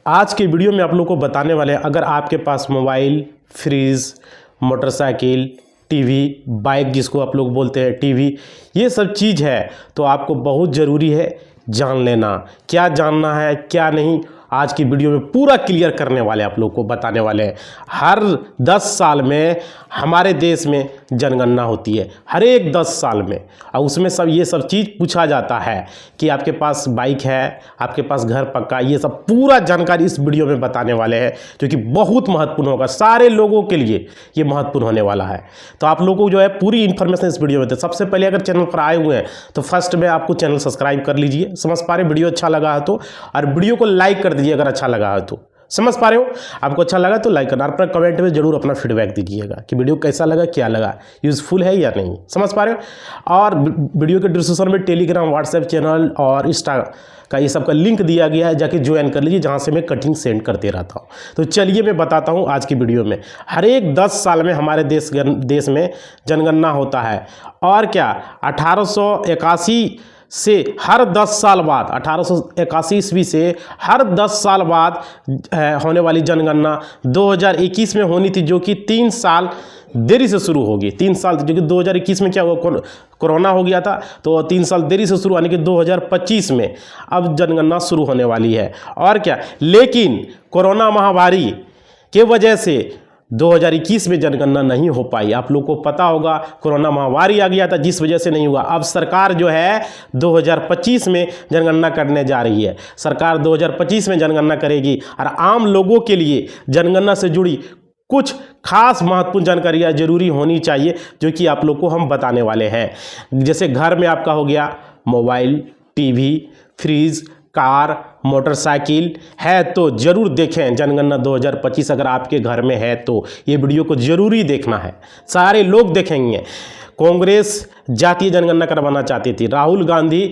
आज के वीडियो में आप लोगों को बताने वाले हैं, अगर आपके पास mobile, fridge, motorcycle, TV, bike जिसको आप लोग बोलते हैं टीवी, ये सब चीज़ है तो आपको बहुत ज़रूरी है जान लेना। क्या जानना है क्या नहीं, आज की वीडियो में पूरा क्लियर करने वाले आप लोग को बताने वाले हैं। हर 10 साल में हमारे देश में जनगणना होती है, हर एक 10 साल में, और उसमें सब ये सब चीज़ पूछा जाता है कि आपके पास बाइक है, आपके पास घर पक्का, ये सब पूरा जानकारी इस वीडियो में बताने वाले हैं जो कि बहुत महत्वपूर्ण होगा, सारे लोगों के लिए ये महत्वपूर्ण होने वाला है। तो आप लोगों को जो है पूरी इन्फॉर्मेशन इस वीडियो में दे। सबसे पहले अगर चैनल पर आए हुए हैं तो फर्स्ट में आपको चैनल सब्सक्राइब कर लीजिए, समझ पा रहे वीडियो अच्छा लगा है तो, और वीडियो को लाइक कर दीजिए अगर अच्छा लगा है तो, समझ पा रहे हो। आपको अच्छा लगा तो लाइक करना, और अपना कमेंट में जरूर अपना फीडबैक दीजिएगा कि वीडियो कैसा लगा, क्या लगा, यूज़फुल है या नहीं, समझ पा रहे हो। और वीडियो के डिस्क्रिप्शन में टेलीग्राम, व्हाट्सएप चैनल और इंस्टा का ये सब का लिंक दिया गया है, जाके ज्वाइन कर लीजिए, जहाँ से मैं कटिंग सेंड करते रहता हूँ। तो चलिए मैं बताता हूँ आज की वीडियो में। हर एक 10 साल में हमारे देश में जनगणना होता है, और क्या 1881 से हर 10 साल बाद, 1881 ईस्वी से हर 10 साल बाद होने वाली जनगणना 2021 में होनी थी, जो कि 3 साल देरी से शुरू होगी। 3 साल, जो कि 2021 में क्या हुआ, कोरोना हो गया था, तो 3 साल देरी से शुरू, यानी कि 2025 में अब जनगणना शुरू होने वाली है। और क्या, लेकिन कोरोना महामारी के वजह से 2021 में जनगणना नहीं हो पाई। आप लोग को पता होगा कोरोना महामारी आ गया था, जिस वजह से नहीं हुआ। अब सरकार जो है 2025 में जनगणना करने जा रही है। सरकार 2025 में जनगणना करेगी, और आम लोगों के लिए जनगणना से जुड़ी कुछ खास महत्वपूर्ण जानकारियाँ जरूरी होनी चाहिए, जो कि आप लोग को हम बताने वाले हैं। जैसे घर में आपका हो गया mobile, TV, fridge, car, motorcycle है तो जरूर देखें जनगणना 2025 अगर आपके घर में है तो ये वीडियो को जरूरी देखना है, सारे लोग देखेंगे। कांग्रेस जातीय जनगणना करवाना चाहती थी, राहुल गांधी,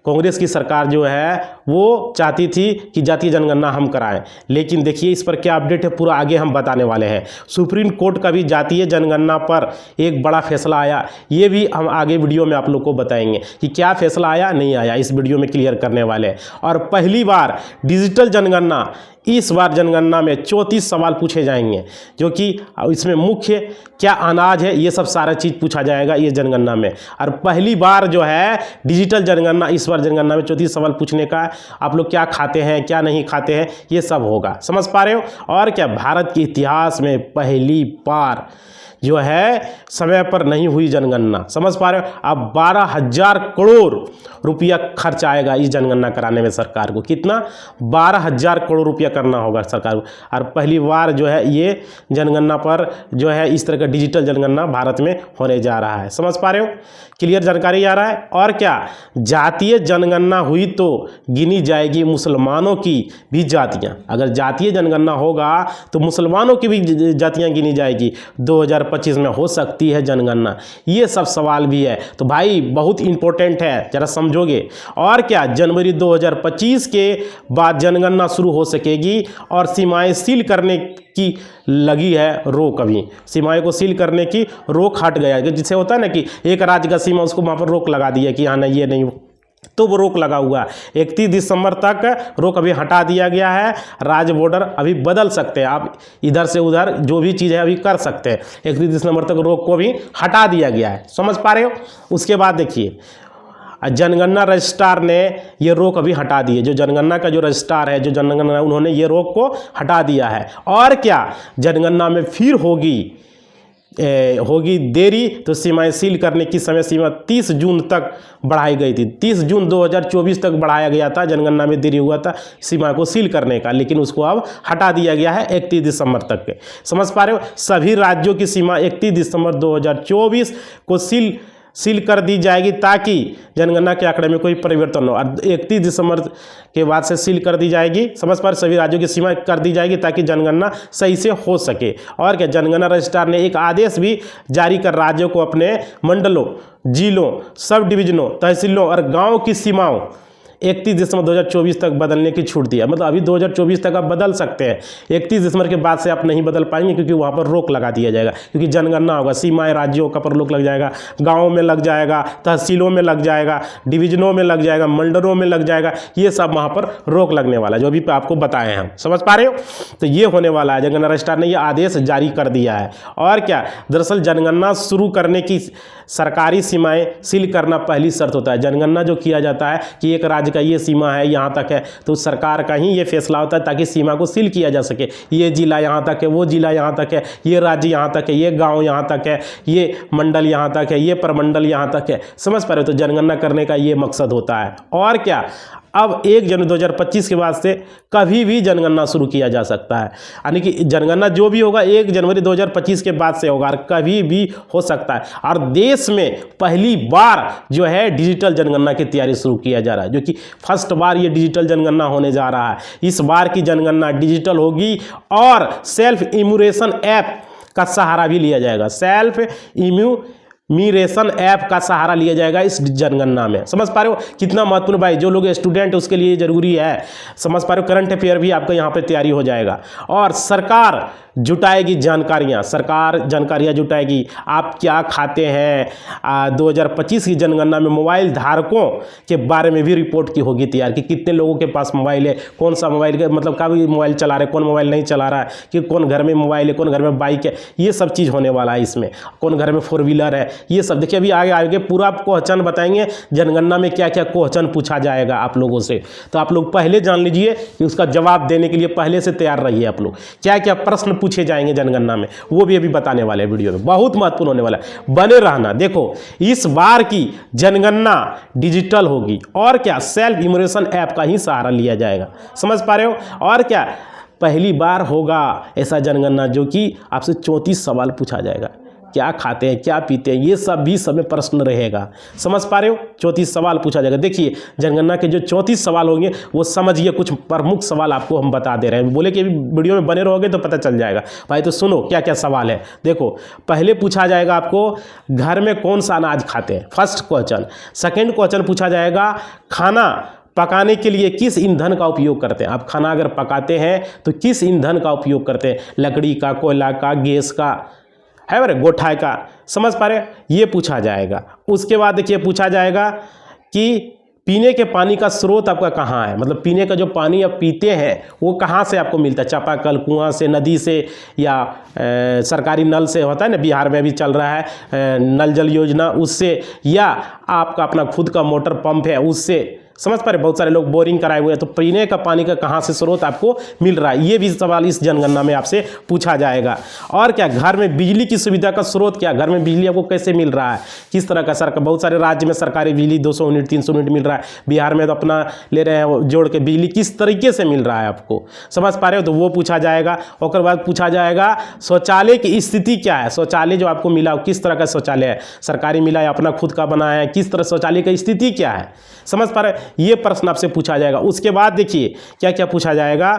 कांग्रेस की सरकार जो है वो चाहती थी कि जातीय जनगणना हम कराएं, लेकिन देखिए इस पर क्या अपडेट है पूरा आगे हम बताने वाले हैं। सुप्रीम कोर्ट का भी जातीय जनगणना पर एक बड़ा फैसला आया, ये भी हम आगे वीडियो में आप लोग को बताएंगे कि क्या फैसला आया नहीं आया, इस वीडियो में क्लियर करने वाले हैं। और पहली बार डिजिटल जनगणना, इस बार जनगणना में 34 सवाल पूछे जाएंगे, जो कि इसमें मुख्य क्या अनाज है, ये सब सारा चीज़ पूछा जाएगा ये जनगणना में। और पहली बार जो है डिजिटल जनगणना, इस बार जनगणना में 34 सवाल पूछने का, आप लोग क्या खाते हैं क्या नहीं खाते हैं ये सब होगा, समझ पा रहे हो। और क्या, भारत के इतिहास में पहली बार जो है समय पर नहीं हुई जनगणना, समझ पा रहे हो। अब 12,000 करोड़ रुपया खर्च आएगा इस जनगणना कराने में सरकार को। कितना? 12,000 करोड़ रुपया करना होगा सरकार को। और पहली बार जो है ये जनगणना पर जो है इस तरह का डिजिटल जनगणना भारत में होने जा रहा है, समझ पा रहे हो। क्लियर जानकारी आ रहा है। और क्या, जातीय जनगणना हुई तो गिनी जाएगी मुसलमानों की भी जातियाँ। अगर जातीय जनगणना होगा तो मुसलमानों की भी जातियाँ गिनी जाएगी। 2025 में हो सकती है जनगणना, ये सब सवाल भी है। तो भाई बहुत इंपॉर्टेंट है, जरा समझोगे। और क्या, जनवरी 2025 के बाद जनगणना शुरू हो सकेगी, और सीमाएं सील करने की लगी है रोक। अभी सीमाएं को सील करने की रोक हट गया है, जिससे होता है ना कि एक राज्य का सीमा, उसको वहाँ पर रोक लगा दी है कि हाँ नहीं ये नहीं, तो वो रोक लगा हुआ। 31 दिसंबर तक रोक अभी हटा दिया गया है। राज्य बॉर्डर अभी बदल सकते हैं, आप इधर से उधर जो भी चीज़ है अभी कर सकते हैं। 31 दिसंबर तक रोक को भी हटा दिया गया है, समझ पा रहे हो। उसके बाद देखिए जनगणना रजिस्ट्रार ने ये रोक अभी हटा दी है। जो जनगणना का जो रजिस्ट्रार है, जो जनगणना, उन्होंने ये रोक को हटा दिया है। और क्या, जनगणना में फिर होगी देरी, तो सीमाएं सील करने की समय सीमा 30 जून तक बढ़ाई गई थी। 30 जून 2024 तक बढ़ाया गया था, जनगणना में देरी हुआ था सीमा को सील करने का, लेकिन उसको अब हटा दिया गया है 31 दिसंबर तक के, समझ पा रहे हो। सभी राज्यों की सीमा 31 दिसंबर 2024 को सील कर दी जाएगी, ताकि जनगणना के आंकड़े में कोई परिवर्तन न हो। 31 दिसंबर के बाद से सील कर दी जाएगी, समझ पर सभी राज्यों की सीमा कर दी जाएगी, ताकि जनगणना सही से हो सके। और क्या, जनगणना रजिस्ट्रार ने एक आदेश भी जारी कर राज्यों को अपने मंडलों, जिलों, सब डिवीजनों, तहसीलों और गाँव की सीमाओं 31 दिसंबर 2024 तक बदलने की छूट दिया, मतलब अभी 2024 तक आप बदल सकते हैं। 31 दिसंबर के बाद से आप नहीं बदल पाएंगे क्योंकि वहाँ पर रोक लगा दिया जाएगा, क्योंकि जनगणना होगा, सीमाएं राज्यों का पर रोक लग जाएगा, गाँवों में लग जाएगा, तहसीलों में लग जाएगा, डिवीजनों में लग जाएगा, मंडलों में लग जाएगा, ये सब वहाँ पर रोक लगने वाला है, जो भी आपको बताए हैं हम। समझ पा रहे हो? तो ये होने वाला है। जनगणना रजिस्ट्रार ने ये आदेश जारी कर दिया है। और क्या, दरअसल जनगणना शुरू करने की सरकारी सीमाएं सील करना पहली शर्त होता है। जनगणना जो किया जाता है कि एक राज्य का ये सीमा है, यहाँ तक है, तो सरकार का ही ये फैसला होता है ताकि सीमा को सील किया जा सके। ये जिला यहाँ तक है, वो जिला यहाँ तक है, ये राज्य यहाँ तक है, ये गांव यहाँ तक है, ये मंडल यहाँ तक है, ये प्रमंडल यहाँ तक है। समझ पा रहे हो? तो जनगणना करने का ये मकसद होता है। और क्या, अब 1 जनवरी 2025 के बाद से कभी भी जनगणना शुरू किया जा सकता है, यानी कि जनगणना जो भी होगा 1 जनवरी 2025 के बाद से होगा और कभी भी हो सकता है। और देश में पहली बार जो है डिजिटल जनगणना की तैयारी शुरू किया जा रहा है, जो कि फर्स्ट बार ये डिजिटल जनगणना होने जा रहा है। इस बार की जनगणना डिजिटल होगी और सेल्फ इम्यूरेशन ऐप का सहारा भी लिया जाएगा। सेल्फ इम्यूरेशन ऐप का सहारा लिया जाएगा इस जनगणना में। समझ पा रहे हो कितना महत्वपूर्ण भाई? जो लोग स्टूडेंट उसके लिए जरूरी है। समझ पा रहे हो? करंट अफेयर भी आपका यहाँ पे तैयारी हो जाएगा। और सरकार जुटाएगी जानकारियाँ, सरकार जानकारियाँ जुटाएगी। आप क्या खाते हैं, 2025 की जनगणना में मोबाइल धारकों के बारे में भी रिपोर्ट की होगी तैयार, कि कितने लोगों के पास मोबाइल है, कौन सा मोबाइल के मतलब का भी मोबाइल चला रहे, कौन मोबाइल नहीं चला रहा है, कि कौन घर में मोबाइल है, कौन घर में बाइक है, ये सब चीज़ होने वाला है इसमें। कौन घर में 4 व्हीलर है, ये सब देखिए अभी आगे आगे पूरा आपको क्वेश्चन बताएंगे जनगणना में क्या क्या क्वेश्चन पूछा जाएगा आप लोगों से। तो आप लोग पहले जान लीजिए कि उसका जवाब देने के लिए पहले से तैयार रहिए। आप लोग क्या क्या प्रश्न पूछे जाएंगे जनगणना में, वो भी अभी बताने वाले हैं वीडियो में, बहुत महत्वपूर्ण होने वाला है, बने रहना। देखो इस बार की जनगणना डिजिटल होगी और क्या, सेल्फ इम्यूरेशन ऐप का ही सहारा लिया जाएगा। समझ पा रहे हो? और क्या, पहली बार होगा ऐसा जनगणना जो कि आपसे 34 सवाल पूछा जाएगा। क्या खाते हैं, क्या पीते हैं, ये सब भी सब में प्रश्न रहेगा। समझ पा रहे हो? 34 सवाल पूछा जाएगा। देखिए जनगणना के जो 34 सवाल होंगे वो समझिए, कुछ प्रमुख सवाल आपको हम बता दे रहे हैं। बोले कि वीडियो में बने रहोगे तो पता चल जाएगा भाई। तो सुनो क्या क्या सवाल है। देखो पहले पूछा जाएगा आपको घर में कौन सा अनाज खाते हैं, फर्स्ट क्वेश्चन। सेकेंड क्वेश्चन पूछा जाएगा खाना पकाने के लिए किस ईंधन का उपयोग करते हैं। आप खाना अगर पकाते हैं तो किस ईंधन का उपयोग करते हैं, लकड़ी का, कोयला का, गैस का, है बरे गोठाई का। समझ पा रहे? ये पूछा जाएगा। उसके बाद देखिए पूछा जाएगा कि पीने के पानी का स्रोत आपका कहाँ है, मतलब पीने का जो पानी आप पीते हैं वो कहाँ से आपको मिलता है, चापाकल, कुआं से, नदी से, या सरकारी नल से होता है ना, बिहार में भी चल रहा है नल जल योजना, उससे, या आपका अपना खुद का मोटर पंप है उससे। समझ पा रहे? बहुत सारे लोग बोरिंग कराए हुए हैं, तो पीने का पानी का कहाँ से स्रोत आपको मिल रहा है, ये भी सवाल इस जनगणना में आपसे पूछा जाएगा। और क्या, घर में बिजली की सुविधा का स्रोत क्या, घर में बिजली आपको कैसे मिल रहा है, किस तरह का। सरकार बहुत सारे राज्य में सरकारी बिजली 200 यूनिट 300 यूनिट मिल रहा है, बिहार में तो अपना ले रहे हैं जोड़ के, बिजली किस तरीके से मिल रहा है आपको। समझ पा रहे हो? तो वो पूछा जाएगा। और बाद पूछा जाएगा शौचालय की स्थिति क्या है, शौचालय जो आपको मिला किस तरह का शौचालय है, सरकारी मिला है, अपना खुद का बना है, किस तरह शौचालय की स्थिति क्या है। समझ पा रहे? ये प्रश्न आपसे पूछा जाएगा। उसके बाद देखिए क्या क्या पूछा जाएगा,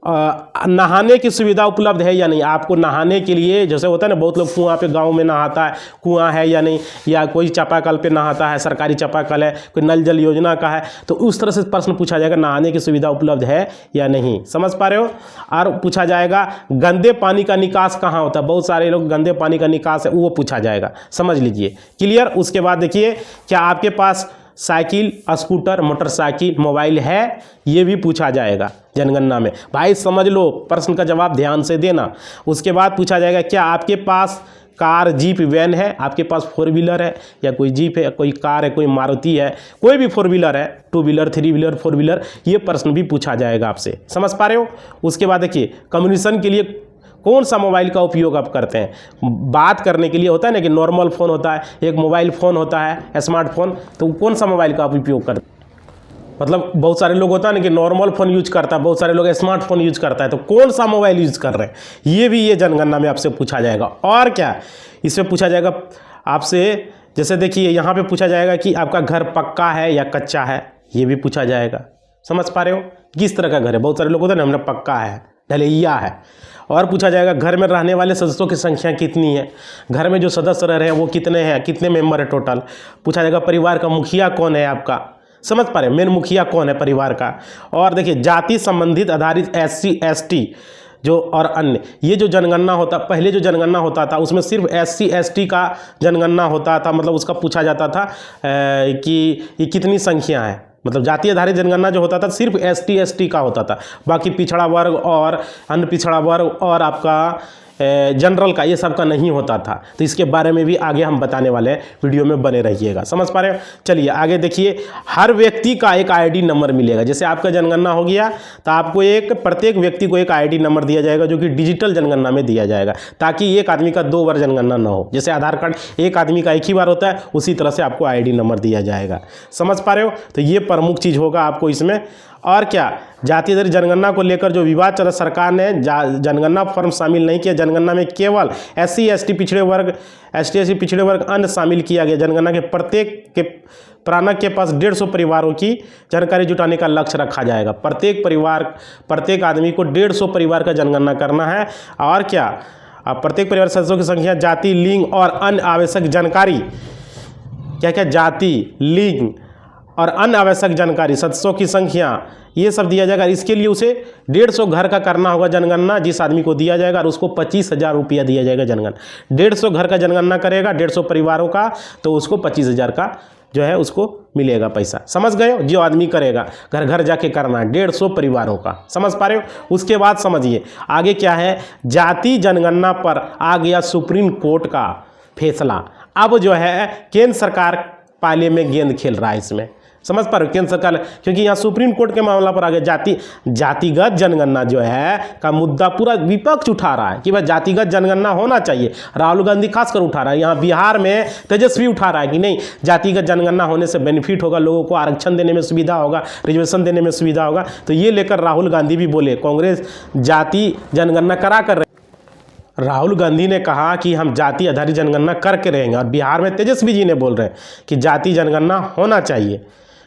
नहाने की सुविधा उपलब्ध है या नहीं। आपको नहाने के लिए, जैसे होता है ना बहुत लोग कुआं पे गांव में नहाता है, कुआं है या नहीं, या कोई चापाकल पे नहाता है, सरकारी चापाकल है, कोई नल जल योजना का है, तो उस तरह से प्रश्न पूछा जाएगा नहाने की सुविधा उपलब्ध है या नहीं। समझ पा रहे हो? और पूछा जाएगा गंदे पानी का निकास कहाँ होता है, बहुत सारे लोग गंदे पानी का निकास है, वो पूछा जाएगा। समझ लीजिए, क्लियर। उसके बाद देखिए क्या आपके पास साइकिल, स्कूटर, मोटरसाइकिल, मोबाइल है, ये भी पूछा जाएगा जनगणना में। भाई समझ लो, प्रश्न का जवाब ध्यान से देना। उसके बाद पूछा जाएगा क्या आपके पास कार, जीप, वैन है, आपके पास 4 व्हीलर है, या कोई जीप है, कोई कार है, कोई मारुति है, कोई भी 4 व्हीलर है, 2 व्हीलर, 3 व्हीलर, 4 व्हीलर, ये प्रश्न भी पूछा जाएगा आपसे। समझ पा रहे हो? उसके बाद देखिए कम्युनिकेशन के लिए कौन सा मोबाइल का उपयोग आप करते हैं। बात करने के लिए होता है ना कि नॉर्मल फ़ोन होता है, एक मोबाइल फ़ोन होता है स्मार्टफोन, तो कौन सा मोबाइल का आप उपयोग करते हैं। मतलब बहुत सारे लोग होता है ना कि नॉर्मल फ़ोन यूज करता है, बहुत सारे लोग स्मार्टफोन यूज करता है, तो कौन सा मोबाइल यूज कर रहे हैं, ये भी ये जनगणना में आपसे पूछा जाएगा। और क्या, इसमें पूछा जाएगा आपसे, जैसे देखिए यहाँ पे पूछा जाएगा कि आपका घर पक्का है या कच्चा है, ये भी पूछा जाएगा। समझ पा रहे हो? किस तरह का घर है, बहुत सारे लोग होते हैं ना हमने पक्का है, ढलैया है। और पूछा जाएगा घर में रहने वाले सदस्यों की संख्या कितनी है, घर में जो सदस्य रह रहे हैं वो कितने हैं, कितने मेंबर है टोटल। पूछा जाएगा परिवार का मुखिया कौन है आपका। समझ पा रहे हैं, मेन मुखिया कौन है परिवार का। और देखिए जाति संबंधित आधारित SC ST जो और अन्य, ये जो जनगणना होता, पहले जो जनगणना होता था उसमें सिर्फ SC ST का जनगणना होता था, मतलब उसका पूछा जाता था कि ये कितनी संख्या है, मतलब जाति आधारित जनगणना जो होता था सिर्फ ST ST का होता था, बाकी पिछड़ा वर्ग और अन्य पिछड़ा वर्ग और आपका जनरल का, ये सब का नहीं होता था। तो इसके बारे में भी आगे हम बताने वाले हैं, वीडियो में बने रहिएगा। समझ पा रहे हो? चलिए आगे देखिए, हर व्यक्ति का एक ID नंबर मिलेगा। जैसे आपका जनगणना हो गया तो आपको प्रत्येक व्यक्ति को एक ID नंबर दिया जाएगा, जो कि डिजिटल जनगणना में दिया जाएगा, ताकि एक आदमी का 2 बार जनगणना ना हो। जैसे आधार कार्ड एक आदमी का एक ही बार होता है, उसी तरह से आपको ID नंबर दिया जाएगा। समझ पा रहे हो? तो ये प्रमुख चीज़ होगा आपको इसमें। और क्या, जाति आधारित जनगणना को लेकर जो विवाद चला, सरकार ने जनगणना फॉर्म शामिल नहीं किया, जनगणना में केवल SC ST पिछड़े वर्ग, ST SC पिछड़े वर्ग अन्य शामिल किया गया। जनगणना के प्रत्येक के प्राणक के पास 150 परिवारों की जानकारी जुटाने का लक्ष्य रखा जाएगा। प्रत्येक आदमी को 150 परिवार का जनगणना करना है। और क्या, प्रत्येक परिवार सदस्यों की संख्या, जाति, लिंग और अन्य आवश्यक जानकारी, क्या क्या, जाति, लिंग और अन्य आवश्यक जानकारी, सदस्यों की संख्या, ये सब दिया जाएगा। इसके लिए उसे 150 घर का करना होगा जनगणना, जिस आदमी को दिया जाएगा, और उसको 25,000 रुपया दिया जाएगा जनगणना। 150 घर का जनगणना करेगा, 150 परिवारों का, तो उसको 25,000 का जो है उसको मिलेगा पैसा। समझ गए हो? जो आदमी करेगा, घर घर जाके करना है, 150 परिवारों का। समझ पा रहे हो? उसके बाद समझिए आगे क्या है, जाति जनगणना पर आ गया सुप्रीम कोर्ट का फैसला। अब जो है केंद्र सरकार पाले में गेंद खेल रहा है इसमें। समझ पा रहे हो? केंद्र सरकार, क्योंकि यहाँ सुप्रीम कोर्ट के मामला पर आ गया, जातिगत जनगणना जो है का मुद्दा पूरा विपक्ष उठा रहा है कि भाई जातिगत जनगणना होना चाहिए। राहुल गांधी खासकर उठा रहा है, यहाँ बिहार में तेजस्वी उठा रहा है कि नहीं, जातिगत जनगणना होने से बेनिफिट होगा, लोगों को आरक्षण देने में सुविधा होगा, रिजर्वेशन देने में सुविधा होगा। तो ये लेकर राहुल गांधी भी बोले, कांग्रेस जाति जनगणना करा कर रहे। राहुल गांधी ने कहा कि हम जाति आधारित जनगणना करके रहेंगे, और बिहार में तेजस्वी जी ने बोल रहे हैं कि जाति जनगणना होना चाहिए।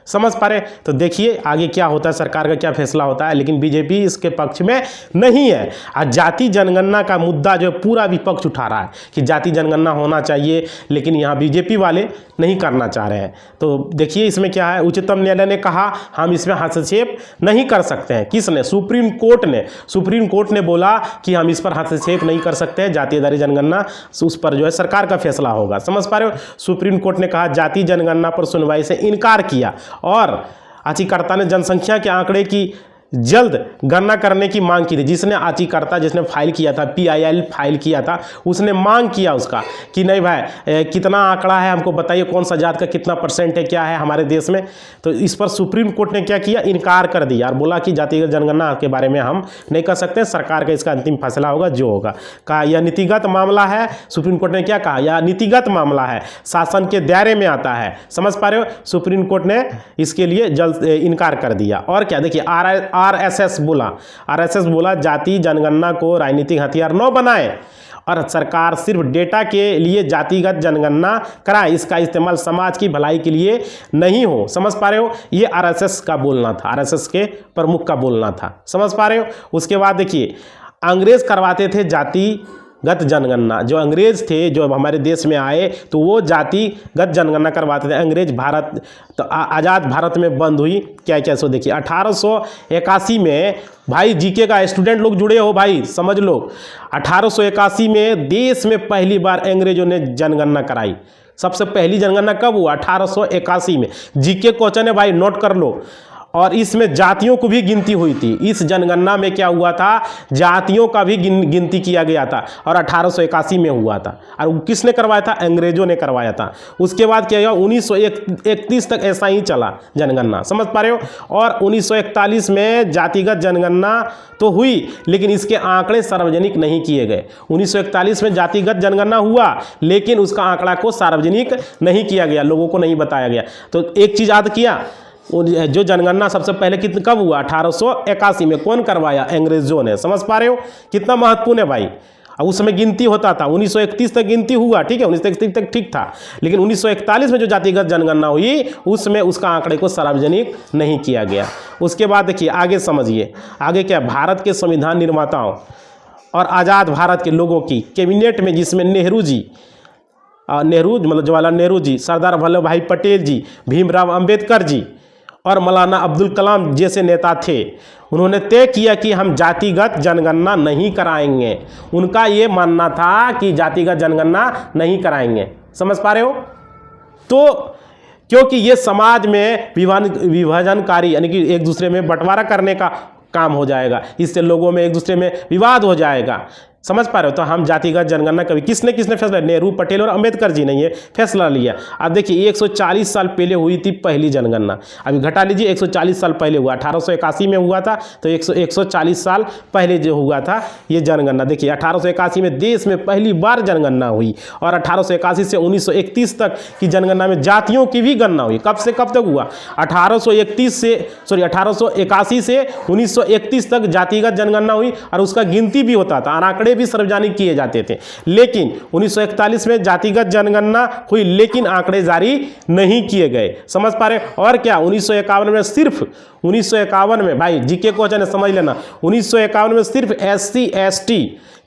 समझ पा रहे? तो देखिए आगे क्या होता है, सरकार का क्या फैसला होता है। लेकिन बीजेपी इसके पक्ष में नहीं है। आज जाति जनगणना का मुद्दा जो पूरा विपक्ष उठा रहा है कि जाति जनगणना होना चाहिए, लेकिन यहाँ बीजेपी वाले नहीं करना चाह रहे हैं। तो देखिए इसमें क्या है, उच्चतम न्यायालय ने कहा हम इसमें हस्तक्षेप नहीं कर सकते हैं। किसने? सुप्रीम कोर्ट ने। सुप्रीम कोर्ट ने बोला कि हम इस पर हस्तक्षेप नहीं कर सकते हैं, जाति आधारित जनगणना, उस पर जो है सरकार का फैसला होगा। समझ पा रहे हो? सुप्रीम कोर्ट ने कहा जाति जनगणना पर सुनवाई से इनकार किया, और याचिकाकर्ता ने जनसंख्या के आंकड़े की जल्द गणना करने की मांग की थी। जिसने फाइल किया था, PIL फाइल किया था, उसने मांग किया उसका कि नहीं भाई कितना आंकड़ा है, हमको बताइए कौन सा जात का कितना % है, क्या है हमारे देश में। तो इस पर सुप्रीम कोर्ट ने क्या किया, इनकार कर दिया और बोला कि जातिगत जनगणना के बारे में हम नहीं कर सकते, सरकार का इसका अंतिम फैसला होगा जो होगा। कहा यह नीतिगत मामला है। सुप्रीम कोर्ट ने क्या कहा, यह नीतिगत मामला है, शासन के दायरे में आता है। समझ पा रहे हो? सुप्रीम कोर्ट ने इसके लिए जल्द इनकार कर दिया। और क्या, देखिए RSS बोला जाति जनगणना को राजनीतिक हथियार न बनाए, और सरकार सिर्फ डेटा के लिए जातिगत जनगणना कराए, इसका इस्तेमाल समाज की भलाई के लिए नहीं हो। समझ पा रहे हो? ये RSS का बोलना था, RSS के प्रमुख का बोलना था। समझ पा रहे हो? उसके बाद देखिए, अंग्रेज करवाते थे जातिगत जनगणना। जो अंग्रेज थे जो हमारे देश में आए, तो वो जातिगत जनगणना करवाते थे। अंग्रेज भारत तो आज़ाद भारत में बंद हुई क्या क्या, सो देखिए 1881 में, भाई जीके का स्टूडेंट लोग जुड़े हो भाई, समझ लो 1881 में देश में पहली बार अंग्रेजों ने जनगणना कराई। सबसे पहली जनगणना कब हुआ? 1881 में। जीके क्वेश्चन है भाई, नोट कर लो। और इसमें जातियों को भी गिनती हुई थी। इस जनगणना में क्या हुआ था, जातियों का भी गिनती किया गया था, और 1881 में हुआ था। और किसने करवाया था? अंग्रेजों ने करवाया था। उसके बाद क्या हुआ, 1931 तक ऐसा ही चला जनगणना। समझ पा रहे हो? और 1941 में जातिगत जनगणना तो हुई, लेकिन इसके आंकड़े सार्वजनिक नहीं किए गए। 1941 में जातिगत जनगणना हुआ, लेकिन उसका आंकड़ा को सार्वजनिक नहीं किया गया, लोगों को नहीं बताया गया। तो एक चीज़ याद किया, जो जनगणना सबसे पहले कब हुआ? 1881 में। कौन करवाया? अंग्रेजों ने। समझ पा रहे हो कितना महत्वपूर्ण है भाई? उस समय गिनती होता था, 1931 तक गिनती हुआ, ठीक है, 1931 तक ठीक था, लेकिन 1941 में जो जातिगत जनगणना हुई, उसमें उसका आंकड़े को सार्वजनिक नहीं किया गया। उसके बाद देखिए आगे समझिए, आगे क्या, भारत के संविधान निर्माताओं और आज़ाद भारत के लोगों की कैबिनेट में, जिसमें नेहरू मतलब जवाहरलाल नेहरू जी, सरदार वल्लभ भाई पटेल जी, भीमराव अंबेडकर जी और मौलाना अब्दुल कलाम जैसे नेता थे, उन्होंने तय किया कि हम जातिगत जनगणना नहीं कराएंगे। उनका ये मानना था कि जातिगत जनगणना नहीं कराएंगे। समझ पा रहे हो? तो क्योंकि ये समाज में विभाजनकारी यानी कि एक दूसरे में बंटवारा करने का काम हो जाएगा, इससे लोगों में एक दूसरे में विवाद हो जाएगा। समझ पा रहे हो? तो हम जातिगत जनगणना कभी किसने फैसला, नेहरू, पटेल और अंबेडकर जी ने ये फैसला लिया। अब देखिए 140 साल पहले हुई थी पहली जनगणना, अभी घटा लीजिए 140 साल पहले हुआ, 1881 में हुआ था, तो 140 साल पहले जो हुआ था ये जनगणना। देखिए 1881 में देश में पहली बार जनगणना हुई और 1881 से 1931 तक की जनगणना में जातियों की भी गणना हुई। कब से कब तक हुआ? 1881 से 1931 तक जातिगत जनगणना हुई और उसका गिनती भी होता था, आंकड़े भी सार्वजनिक किए जाते थे। लेकिन 1941 में जातिगत जनगणना हुई लेकिन आंकड़े जारी नहीं किए गए। समझ पा रहे? और क्या 1951 में सिर्फ 1951 में, भाई जीके क्वेश्चन है समझ लेना, 1951 में सिर्फ SC ST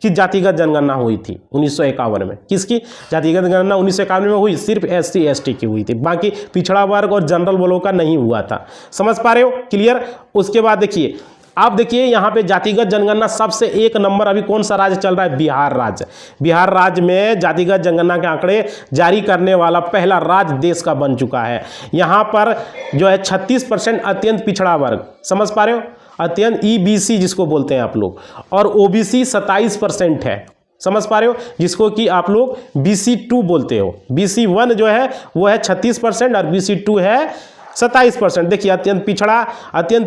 की जातिगत जनगणना हुई थी। 1951 में किसकी जातिगत जनगणना 1951 में हुई? सिर्फ SC ST की हुई थी, बाकी पिछड़ा वर्ग और जनरल वालों का नहीं हुआ था। समझ पा रहे हो? क्लियर? उसके बाद देखिए, आप देखिए यहाँ पे जातिगत जनगणना सबसे एक नंबर अभी कौन सा राज्य चल रहा है? बिहार राज्य। बिहार राज्य में जातिगत जनगणना के आंकड़े जारी करने वाला पहला राज्य देश का बन चुका है। यहाँ पर जो है 36% अत्यंत पिछड़ा वर्ग, समझ पा रहे हो? अत्यंत EBC जिसको बोलते हैं आप लोग, और OBC 27% है। समझ पा रहे हो? जिसको कि आप लोग BC2 बोलते हो। BC1 जो है वो है 36% और BC2 है 27%। देखिए अत्यंत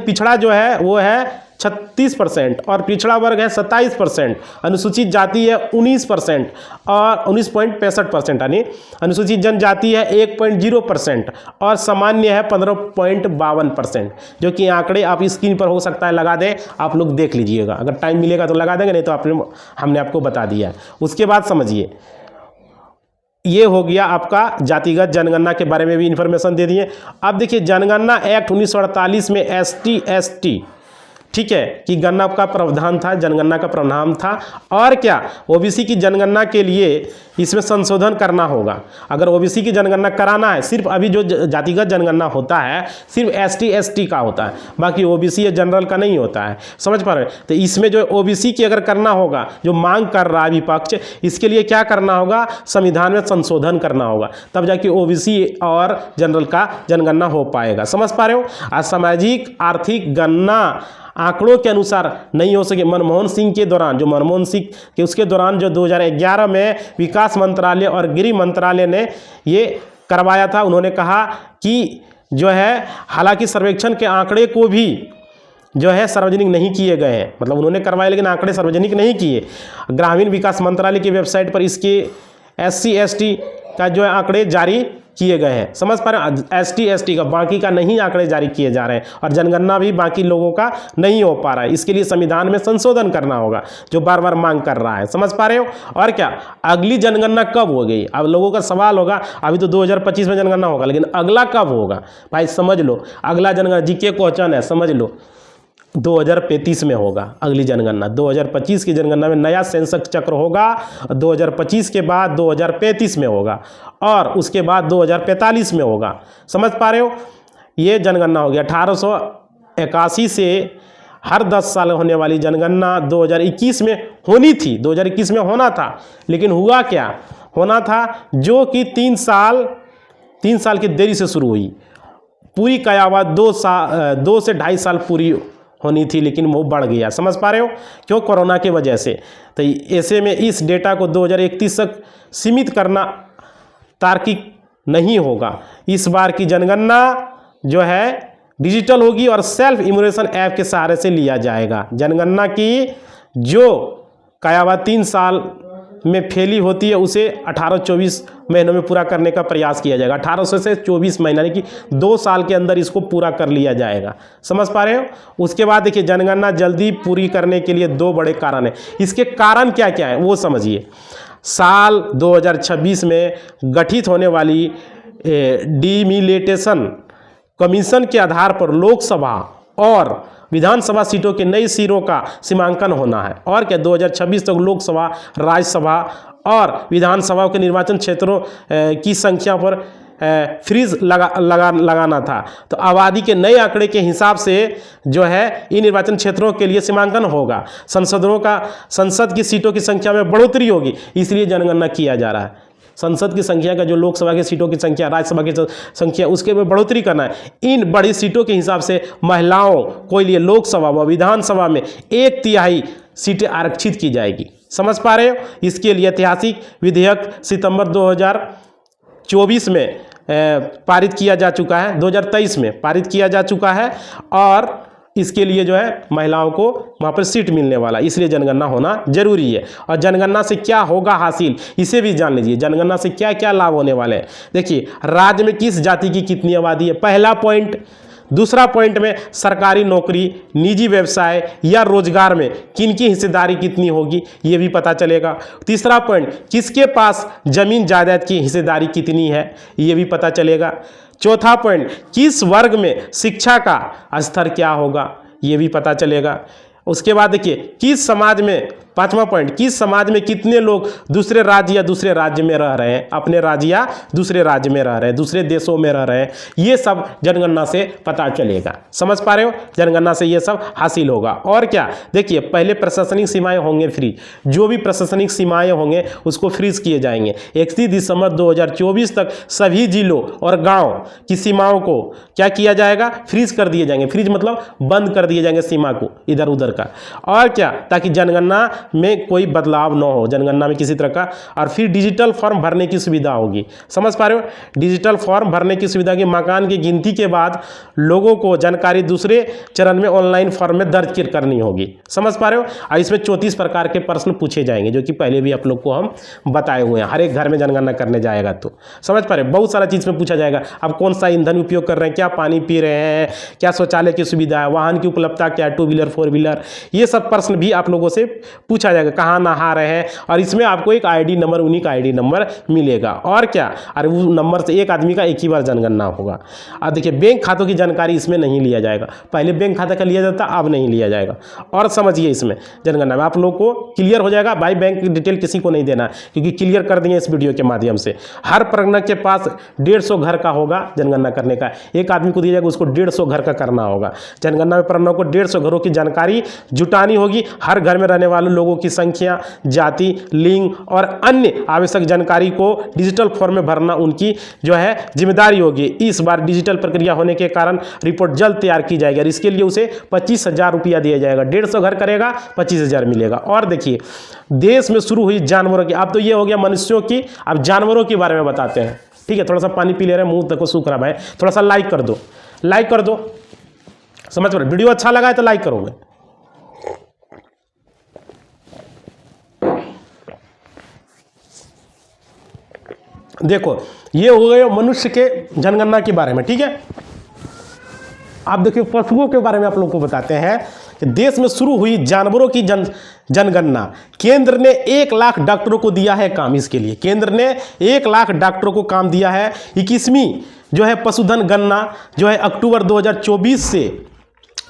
पिछड़ा जो है वो है 36% और पिछड़ा वर्ग है 27%, अनुसूचित जाति है 19% और 19.65%, यानी अनुसूचित जनजाति है 1.0% और सामान्य है 15.52%, जो कि आंकड़े आप स्क्रीन पर हो सकता है लगा दें, आप लोग देख लीजिएगा, अगर टाइम मिलेगा तो लगा देंगे, नहीं तो हमने आपको बता दिया। उसके बाद समझिए, ये हो गया आपका जातिगत जनगणना के बारे में भी इंफॉर्मेशन दे दिए। अब देखिए जनगणना एक्ट 1948 में ST ST, ठीक है, कि गणना का प्रावधान था, जनगणना का प्रावधान था। और क्या OBC की जनगणना के लिए इसमें संशोधन करना होगा। अगर OBC की जनगणना कराना है, सिर्फ अभी जो जातिगत जनगणना होता है सिर्फ ST ST का होता है, बाकी OBC या जनरल का नहीं होता है। समझ पा रहे हैं? तो इसमें जो OBC की अगर करना होगा, जो मांग कर रहा है विपक्ष, इसके लिए क्या करना होगा? संविधान में संशोधन करना होगा, तब जाके OBC और जनरल का जनगणना हो पाएगा। समझ पा रहे हो? सामाजिक आर्थिक गणना आंकड़ों के अनुसार नहीं हो सके। मनमोहन सिंह के दौरान, जो मनमोहन सिंह के उसके दौरान जो 2011 में विकास मंत्रालय और गृह मंत्रालय ने ये करवाया था, उन्होंने कहा कि जो है हालांकि सर्वेक्षण के आंकड़े को भी जो है सार्वजनिक नहीं किए गए हैं, मतलब उन्होंने करवाए लेकिन आंकड़े सार्वजनिक नहीं किए। ग्रामीण विकास मंत्रालय की वेबसाइट पर इसके SC ST का जो है आंकड़े जारी किए गए हैं। समझ पा रहे हैं? ST ST का, बाकी का नहीं आंकड़े जारी किए जा रहे हैं और जनगणना भी बाकी लोगों का नहीं हो पा रहा है। इसके लिए संविधान में संशोधन करना होगा, जो बार बार मांग कर रहा है। समझ पा रहे हो? और क्या अगली जनगणना कब हो गई? अब लोगों का सवाल होगा, अभी तो 2025 में जनगणना होगा, लेकिन अगला कब होगा? भाई समझ लो, अगला जनगणना जीके क्वेश्चन है, समझ लो 2035 में होगा अगली जनगणना। 2025 की जनगणना में नया सेंसस चक्र होगा, 2025 के बाद 2035 में होगा और उसके बाद 2045 में होगा। समझ पा रहे हो? ये जनगणना हो गया। 1881 से हर 10 साल होने वाली जनगणना 2021 में होनी थी, 2021 में होना था, लेकिन हुआ क्या? होना था जो कि 3 साल की देरी से शुरू हुई। पूरी कयावत 2 से 2.5 साल पूरी होनी थी, लेकिन वो बढ़ गया। समझ पा रहे हो? क्यों? कोरोना की वजह से। तो ऐसे में इस डेटा को 2031 तक सीमित करना तार्किक नहीं होगा। इस बार की जनगणना जो है डिजिटल होगी और सेल्फ इम्यूनेशन ऐप के सहारे से लिया जाएगा। जनगणना की जो कयावत 3 साल में फैली होती है उसे 18-24 महीनों में पूरा करने का प्रयास किया जाएगा। 18 से 24 महीना यानी कि 2 साल के अंदर इसको पूरा कर लिया जाएगा। समझ पा रहे हो? उसके बाद देखिए जनगणना जल्दी पूरी करने के लिए 2 बड़े कारण हैं। इसके कारण क्या क्या है वो समझिए। साल 2026 में गठित होने वाली डिलिमिटेशन कमीशन के आधार पर लोकसभा और विधानसभा सीटों के नई सिरों का सीमांकन होना है। और क्या 2026 तक लोकसभा, राज्यसभा और विधानसभा के निर्वाचन क्षेत्रों की संख्या पर फ्रीज लगाना था। तो आबादी के नए आंकड़े के हिसाब से जो है इन निर्वाचन क्षेत्रों के लिए सीमांकन होगा, संसद की सीटों की संख्या में बढ़ोतरी होगी, इसलिए जनगणना किया जा रहा है। संसद की संख्या का जो लोकसभा की सीटों की संख्या, राज्यसभा की संख्या, उसके में बढ़ोतरी करना है। इन बड़ी सीटों के हिसाब से महिलाओं को लिए लोकसभा व विधानसभा में 1/3 सीटें आरक्षित की जाएगी। समझ पा रहे हो? इसके लिए ऐतिहासिक विधेयक सितंबर 2024 में पारित किया जा चुका है, 2023 में पारित किया जा चुका है, और इसके लिए जो है महिलाओं को वहाँ पर सीट मिलने वाला, इसलिए जनगणना होना जरूरी है। और जनगणना से क्या होगा हासिल, इसे भी जान लीजिए। जनगणना से क्या क्या लाभ होने वाले हैं। देखिए, राज्य में किस जाति की कितनी आबादी है, पहला पॉइंट। दूसरा पॉइंट में सरकारी नौकरी, निजी व्यवसाय या रोजगार में किनकी हिस्सेदारी कितनी होगी, ये भी पता चलेगा। तीसरा पॉइंट, किसके पास जमीन जायदाद की हिस्सेदारी कितनी है, ये भी पता चलेगा। चौथा पॉइंट, किस वर्ग में शिक्षा का स्तर क्या होगा, ये भी पता चलेगा। उसके बाद देखिए, किस समाज में, पांचवा पॉइंट, किस समाज में कितने लोग दूसरे राज्य या दूसरे राज्य में रह रहे हैं, अपने राज्य या दूसरे राज्य में रह रहे हैं, दूसरे देशों में रह रहे हैं, ये सब जनगणना से पता चलेगा। समझ पा रहे हो? जनगणना से ये सब हासिल होगा। और क्या, देखिए, पहले प्रशासनिक सीमाएं होंगे फ्री, जो भी प्रशासनिक सीमाएं होंगे उसको फ्रीज किए जाएंगे। 31 दिसंबर 2024 तक सभी जिलों और गाँव की सीमाओं को क्या किया जाएगा, फ्रीज कर दिए जाएंगे। फ्रीज मतलब बंद कर दिए जाएंगे सीमा को इधर उधर का। और क्या, ताकि जनगणना में कोई बदलाव न हो, जनगणना में किसी तरह का। और फिर डिजिटल फॉर्म भरने की सुविधा होगी। समझ पा रहे हो? डिजिटल फॉर्म भरने की सुविधा की मकान की गिनती के बाद लोगों को जानकारी दूसरे चरण में ऑनलाइन फॉर्म में दर्ज करनी होगी। समझ पा रहे हो? और इसमें 34 प्रकार के प्रश्न पूछे जाएंगे, जो कि पहले भी आप लोग को हम बताए हुए हैं। हर एक घर में जनगणना करने जाएगा तो समझ पा रहे हो, बहुत सारा चीज़ में पूछा जाएगा। आप कौन सा ईंधन उपयोग कर रहे हैं, क्या पानी पी रहे हैं, क्या शौचालय की सुविधा है, वाहन की उपलब्धता क्या, 2 व्हीलर 4 व्हीलर, ये सब प्रश्न भी आप लोगों से पूछा जाएगा। कहाँ नहा रहे हैं, और इसमें आपको एक ID number, unique ID number मिलेगा। और क्या, अरे वो नंबर से एक आदमी का एक ही बार जनगणना होगा। अब देखिए, बैंक खातों की जानकारी इसमें नहीं लिया जाएगा। पहले बैंक खाता का लिया जाता, अब नहीं लिया जाएगा। और समझिए, इसमें जनगणना में आप लोग को क्लियर हो जाएगा। भाई बैंक की डिटेल किसी को नहीं देना, क्योंकि क्लियर कर दिए इस वीडियो के माध्यम से। हर प्रगणक के पास 150 घर का होगा जनगणना करने का, एक आदमी को दिया जाएगा, उसको 150 घर का करना होगा। जनगणना में प्रगणक को 150 घरों की जानकारी जुटानी होगी। हर घर में रहने वाले लोगों की संख्या, जाति, लिंग और अन्य आवश्यक जानकारी को डिजिटल फॉर्म में भरना उनकी जो है जिम्मेदारी होगी। इस बार डिजिटल प्रक्रिया होने के कारण रिपोर्ट जल्द तैयार की जाएगी, और इसके लिए उसे 25,000 रुपया दिया जाएगा। 150 घर करेगा, 25,000 मिलेगा। और देखिए, देश में शुरू हुई जानवरों की, अब तो ये हो गया मनुष्यों की, अब जानवरों के बारे में बताते हैं। ठीक है, थोड़ा सा पानी पी ले रहे हैं, मुंह तक को सूख रहा है, थोड़ा सा लाइक कर दो, लाइक कर दो। समझ पा रहे? वीडियो अच्छा लगा है तो लाइक करोगे। देखो, ये हो गए मनुष्य के जनगणना के बारे में। ठीक है, आप देखिए, पशुओं के बारे में आप लोगों को बताते हैं कि देश में शुरू हुई जानवरों की जनगणना। केंद्र ने 1 लाख डॉक्टरों को दिया है काम। इसके लिए केंद्र ने 1 लाख डॉक्टरों को काम दिया है। 21वीं जो है पशुधन गणना जो है अक्टूबर 2024 से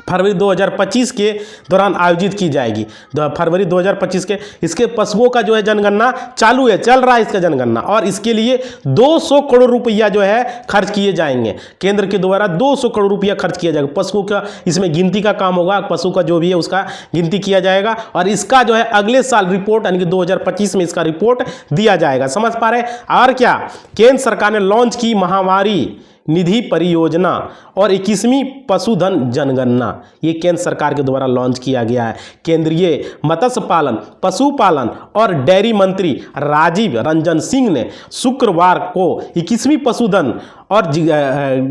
फरवरी 2025 के दौरान आयोजित की जाएगी। फरवरी 2025 के इसके पशुओं का जो है जनगणना चालू है, चल रहा है इसका जनगणना, और इसके लिए 200 करोड़ रुपया जो है खर्च किए जाएंगे। केंद्र के द्वारा 200 करोड़ रुपया खर्च किया जाएगा। पशुओं का इसमें गिनती का काम होगा, पशु का जो भी है उसका गिनती किया जाएगा, और इसका जो है अगले साल रिपोर्ट यानी कि 2025 में इसका रिपोर्ट दिया जाएगा। समझ पा रहे हैं? और क्या, केंद्र सरकार ने लॉन्च की महामारी निधि परियोजना और 21वीं पशुधन जनगणना, ये केंद्र सरकार के द्वारा लॉन्च किया गया है। केंद्रीय मत्स्य पालन, पशुपालन और डेयरी मंत्री राजीव रंजन सिंह ने शुक्रवार को 21वीं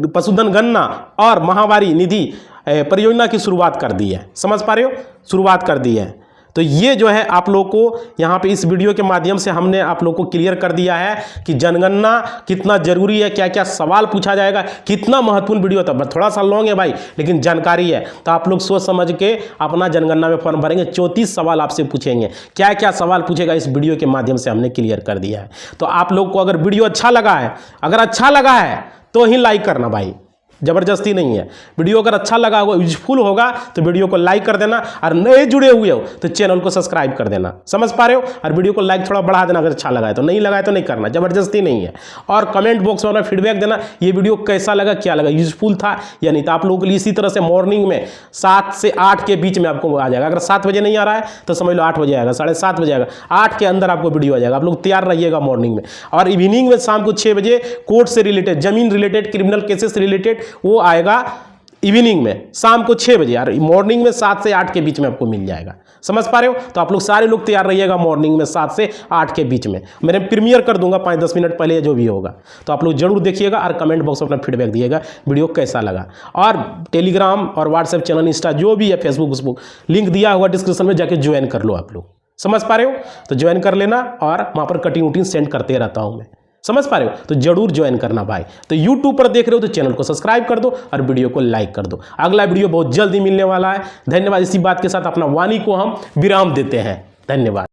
पशुधन गणना और महामारी निधि परियोजना की शुरुआत कर दी है। समझ पा रहे हो? शुरुआत कर दी है। तो ये जो है आप लोग को यहाँ पे इस वीडियो के माध्यम से हमने आप लोग को क्लियर कर दिया है कि जनगणना कितना जरूरी है, क्या क्या सवाल पूछा जाएगा, कितना महत्वपूर्ण वीडियो था। थोड़ा सा लॉन्ग है भाई, लेकिन जानकारी है, तो आप लोग सोच समझ के अपना जनगणना में फॉर्म भरेंगे। 34 सवाल आपसे पूछेंगे, क्या क्या सवाल पूछेगा इस वीडियो के माध्यम से हमने क्लियर कर दिया है। तो आप लोग को अगर वीडियो अच्छा लगा है, अगर अच्छा लगा है तो ही लाइक करना भाई, ज़बरदस्ती नहीं है। वीडियो अगर अच्छा लगा होगा, यूजफुल होगा तो वीडियो को लाइक कर देना, और नए जुड़े हुए हो तो चैनल को सब्सक्राइब कर देना। समझ पा रहे हो? और वीडियो को लाइक थोड़ा बढ़ा देना अगर अच्छा लगा है, तो नहीं लगा है तो नहीं करना, ज़बरदस्ती नहीं है। और कमेंट बॉक्स में अपना फीडबैक देना, ये वीडियो कैसा लगा, क्या लगा, यूजफुल था या नहीं। तो आप लोगों के लिए इसी तरह से मॉर्निंग में 7 से 8 के बीच में आपको आ जाएगा। अगर 7 बजे नहीं आ रहा है तो समझ लो 8 बजे आएगा, 7:30 बजे आएगा, 8 के अंदर आपको वीडियो आ जाएगा। आप लोग तैयार रहिएगा मॉर्निंग में। और इवनिंग में शाम को 6 बजे कोर्ट से रिलेटेड, जमीन रिलेटेड, क्रिमिनल केसेस से रिलेटेड वो आएगा इवनिंग में, शाम को 6 बजे। और मॉर्निंग में 7 से 8 के बीच में आपको मिल जाएगा। समझ पा रहे हो? तो आप लोग सारे लोग तैयार रहिएगा मॉर्निंग में 7 से 8 के बीच में। मैंने प्रीमियर कर दूंगा 5-10 मिनट पहले, जो भी होगा। तो आप लोग जरूर देखिएगा और कमेंट बॉक्स में अपना फीडबैक दिएगा वीडियो कैसा लगा। और टेलीग्राम और व्हाट्सएप चैनल, इंस्टा जो भी है, फेसबुक, लिंक दिया हुआ डिस्क्रिप्शन में, जाके ज्वाइन कर लो आप लोग। समझ पा रहे हो? तो ज्वाइन कर लेना, और वहाँ पर कटिंग वुटिंग सेंड करते रहता हूँ मैं। समझ पा रहे हो? तो जरूर ज्वाइन करना भाई। तो YouTube पर देख रहे हो तो चैनल को सब्सक्राइब कर दो और वीडियो को लाइक कर दो। अगला वीडियो बहुत जल्दी मिलने वाला है। धन्यवाद। इसी बात के साथ अपना वाणी को हम विराम देते हैं। धन्यवाद।